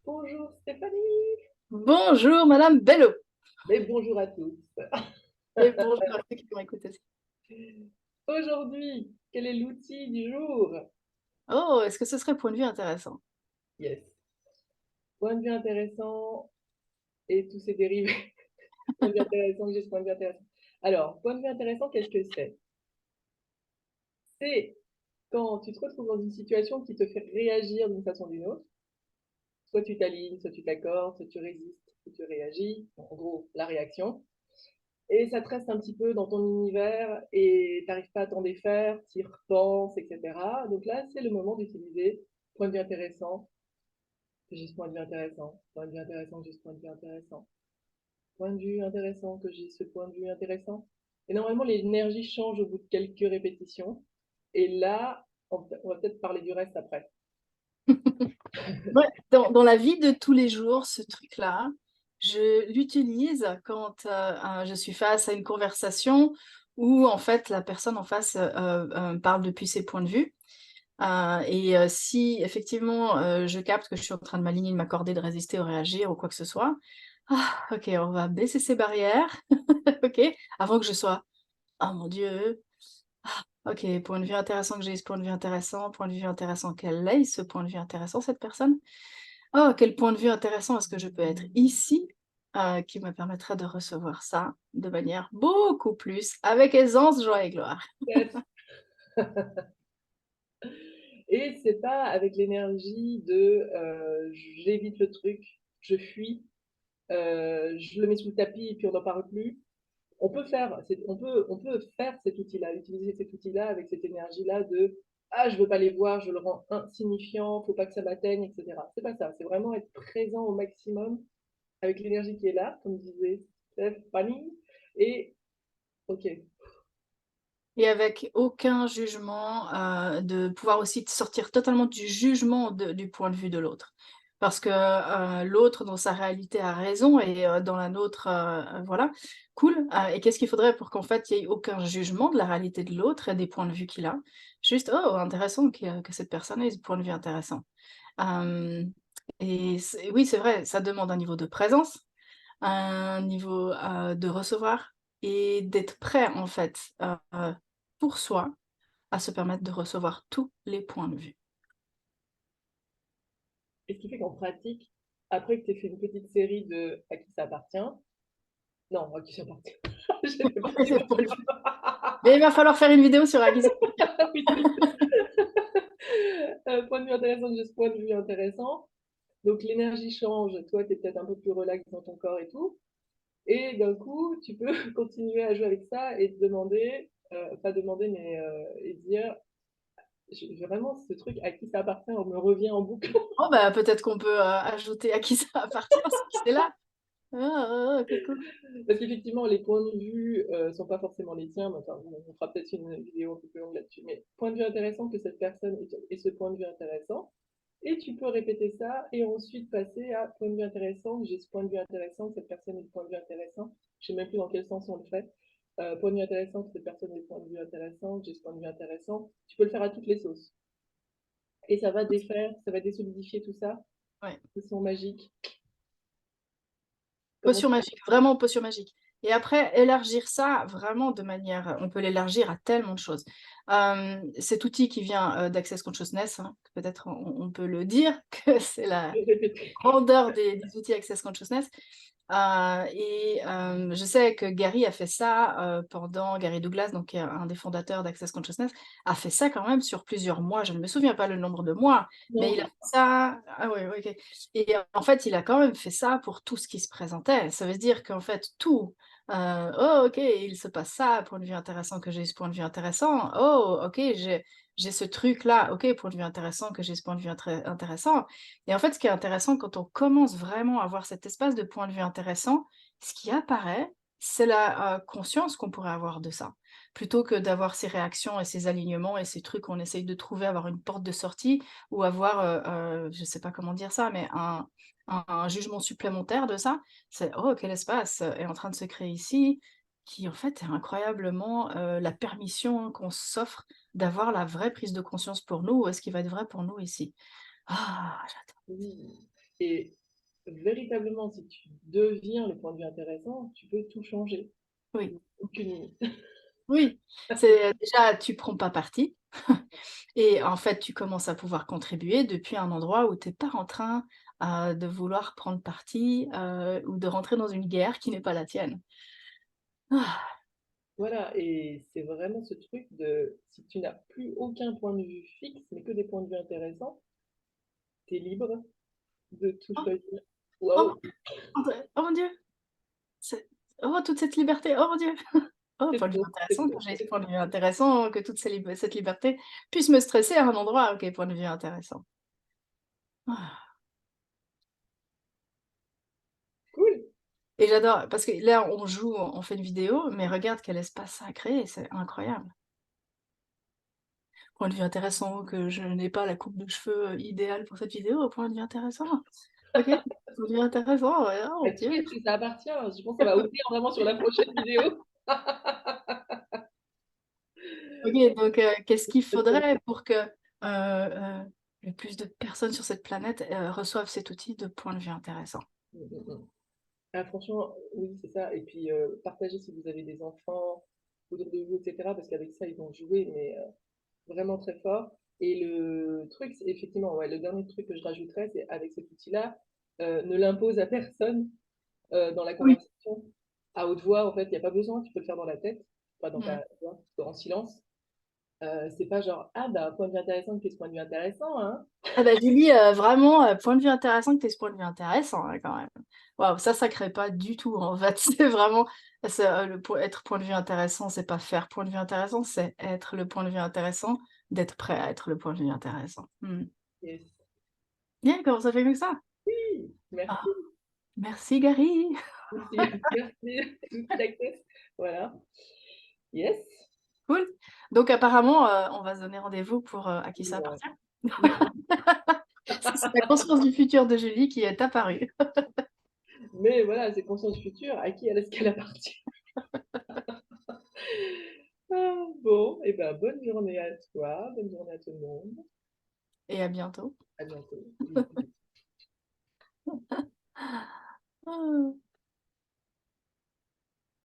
Bonjour Stéphanie, Bonjour Madame Bello mais bonjour à tous. et bonjour à ceux qui vont écouter ça. Aujourd'hui, quel est l'outil du jour? Oh, est-ce que ce serait point de vue intéressant? Yes, point de vue intéressant et tous ses dérivés. Point de vue intéressant, juste point de vue intéressant. Alors, point de vue intéressant, qu'est-ce que c'est? C'est quand tu te retrouves dans une situation qui te fait réagir d'une façon ou d'une autre. Soit tu t'alignes, soit tu t'accordes, soit tu résistes, soit tu réagis. En gros, la réaction. Et ça te reste un petit peu dans ton univers et tu n'arrives pas à t'en défaire, tu y repenses, etc. Donc là, c'est le moment d'utiliser point de vue intéressant, que j'ai ce point de vue intéressant, point de vue intéressant, que j'ai ce point de vue intéressant, point de vue intéressant, que j'ai ce point de vue intéressant. Et normalement, l'énergie change au bout de quelques répétitions. Et là, on va peut-être parler du reste après. Ouais, dans la vie de tous les jours, ce truc-là, je l'utilise quand, je suis face à une conversation où en fait la personne en face, parle depuis ses points de vue. Si effectivement, je capte que je suis en train de m'aligner, de m'accorder, de résister ou réagir ou quoi que ce soit, OK, on va baisser ces barrières, OK, avant que je sois: «Oh mon Dieu, OK, point de vue intéressant que j'ai ce point de vue intéressant, point de vue intéressant qu'elle ait ce point de vue intéressant, cette personne. Oh, quel point de vue intéressant est-ce que je peux être ici, qui me permettrait de recevoir ça de manière beaucoup plus avec aisance, joie et gloire». Yes. Et c'est pas avec l'énergie de j'évite le truc, je fuis, je le mets sous le tapis et puis on n'en parle plus. On peut faire cet outil-là, utiliser cet outil-là avec cette énergie-là de ah, je veux pas les voir, je le rends insignifiant, faut pas que ça m'atteigne, etc. C'est pas ça, c'est vraiment être présent au maximum avec l'énergie qui est là, comme disait Stéphanie. Et ok, Et avec aucun jugement, de pouvoir aussi sortir totalement du jugement du point de vue de l'autre. Parce que, l'autre dans sa réalité a raison et dans la nôtre, voilà, cool. Et qu'est-ce qu'il faudrait pour qu'en fait il y ait aucun jugement de la réalité de l'autre et des points de vue qu'il a? Juste: «Oh intéressant que cette personne ait ce point de vue intéressant». Hem et c'est oui, c'est vrai, ça demande un niveau de présence, un niveau, de recevoir et d'être prêt en fait, pour soi, à se permettre de recevoir tous les points de vue. et ce qui fait qu'en pratique, après que tu aies fait une petite série de à qui ça appartient, non, à qui ça appartient, j'étais pas Les sûre. points de vue. Mais il va falloir faire une vidéo sur Aguizé. Oui, point de vue intéressant, juste point de vue intéressant. Donc l'énergie change, toi tu es peut-être un peu plus relax dans ton corps et tout. Et d'un coup, tu peux continuer à jouer avec ça et te demander, pas demander, mais et dire, vraiment ce truc à qui ça appartient, on me revient en boucle. Oh bah, peut-être qu'on peut, ajouter à qui ça appartient si c'est là. OK cool. Parce qu'effectivement, les points de vue sont pas forcément les tiens. Mais enfin, on fera peut-être une vidéo un peu plus longue là-dessus. Mais point de vue intéressant que cette personne ait ce point de vue intéressant. Et tu peux répéter ça et ensuite passer à point de vue intéressant, j'ai ce point de vue intéressant, cette personne a le point de vue intéressant. Je ne sais même plus dans quel sens on le fait. Point de vue intéressant, cette personne a le point de vue intéressant, j'ai ce point de vue intéressant. Tu peux le faire à toutes les sauces. Et ça va défaire, ça va désolidifier tout ça. Ouais. Ils sont magiques. Comment Potion tu... magique, vraiment potion magique. Et après, élargir ça vraiment de manière on peut l'élargir à tellement de choses. Cet outil qui vient, d'Access Consciousness, hein, peut-être on peut le dire que c'est la peux répéter? grandeur des outils Access Consciousness. Je sais que Gary a fait ça, pendant Gary Douglas, donc qui est un des fondateurs d'Access Consciousness, a fait ça quand même sur plusieurs mois. Je ne me souviens pas le nombre de mois, mais il a Non. fait ça ah ouais, ouais, OK. Et en fait, il a quand même fait ça pour tout ce qui se présentait. Ça veut dire qu'en fait tout, «Oh OK, il se passe ça, point de vue intéressant que j'ai ce point de vue intéressant. Oh OK, j'ai ce truc-là, OK, point de vue intéressant que j'ai ce point de vue intéressant». Et en fait, ce qui est intéressant quand on commence vraiment à avoir cet espace de point de vue intéressant, ce qui apparaît, c'est la, conscience qu'on pourrait avoir de ça. Plutôt que d'avoir ces réactions et ces alignements et ces trucs qu'on essaye de trouver, avoir une porte de sortie ou avoir, je sais pas comment dire ça, mais un jugement supplémentaire de ça. C'est: «Oh, quel espace, est en train de se créer ici», qui en fait est incroyablement, la permission qu'on s'offre d'avoir la vraie prise de conscience pour nous, ce qui va être vrai pour nous ici. Ah! Oui. Et véritablement, si tu deviens le point de vue intéressant, tu peux tout changer. Oui, Aucune limite. oui. C'est déjà, tu prends pas parti et en fait, tu commences à pouvoir contribuer depuis un endroit où tu es pas en train, de vouloir prendre parti, ou de rentrer dans une guerre qui n'est pas la tienne. Ah, Voilà, et c'est vraiment ce truc de si tu n'as plus aucun point de vue fixe, mais que des points de vue intéressants, tu es libre de tout oh, choisir. oh, Waouh, oh mon Dieu! C'est oh, toute cette liberté! Oh mon Dieu! Oh, c'est point de vue trop, c'est intéressant, trop, quand j'ai ce c'est point trop. de vue intéressant, que toute cette liberté puisse me stresser à un endroit. OK, point de vue intéressant. Ah, Cool. et j'adore parce que là, on joue, on fait une vidéo, mais regarde quel espace ça a créé, c'est incroyable. Point de vue intéressant, que je n'ai pas la coupe de cheveux, idéale pour cette vidéo, point de vue intéressant. OK, point de vue intéressant, ouais, oh Bah, mon Dieu. tweet si ça appartient. Je pense que ça va ouvrir vraiment sur la prochaine vidéo. OK, donc qu'est-ce qu'il faudrait pour que, le plus de personnes sur cette planète, reçoivent cet outil de point de vue intéressant? Mmh, mmh, mmh. Ah franchement, oui, c'est ça et puis, partagez si vous avez des enfants autour de vous et cetera, parce qu'avec ça, ils vont jouer, mais vraiment très fort et le truc, c'est effectivement, ouais, le dernier truc que je rajouterais, c'est avec cet outil-là, ne l'impose à personne, dans la Oui. conversation à haute voix, en fait, il y a pas besoin, tu peux le faire dans la tête, pas dans Mmh. ta voix, en silence. C'est pas genre: «Ah bah, point de vue intéressant, qu'est-ce point de vue intéressant, hein?» Ah bah Julie, vraiment, point de vue intéressant que tu aies ce point de vue intéressant, hein, quand même. Waouh, ça crée pas du tout, en fait. C'est vraiment c'est, le point être point de vue intéressant, c'est pas faire point de vue intéressant, c'est être le point de vue intéressant, d'être prêt à être le point de vue intéressant. Mmh. Yes. Bien, comment ça fait mieux que ça? Oui, Ah, merci, merci Gary! merci, merci, tout l'access, voilà. Yes. Cool. Donc apparemment, on va se donner rendez-vous pour, à qui ça Ouais. appartient. C'est la conscience du futur de Julie qui est apparue. Mais voilà, c'est conscience future, à qui est-ce qu'elle appartient? Ah, bon, et ben, bonne journée à toi, bonne journée à tout le monde. Et à bientôt. À bientôt. Bisous. Ah.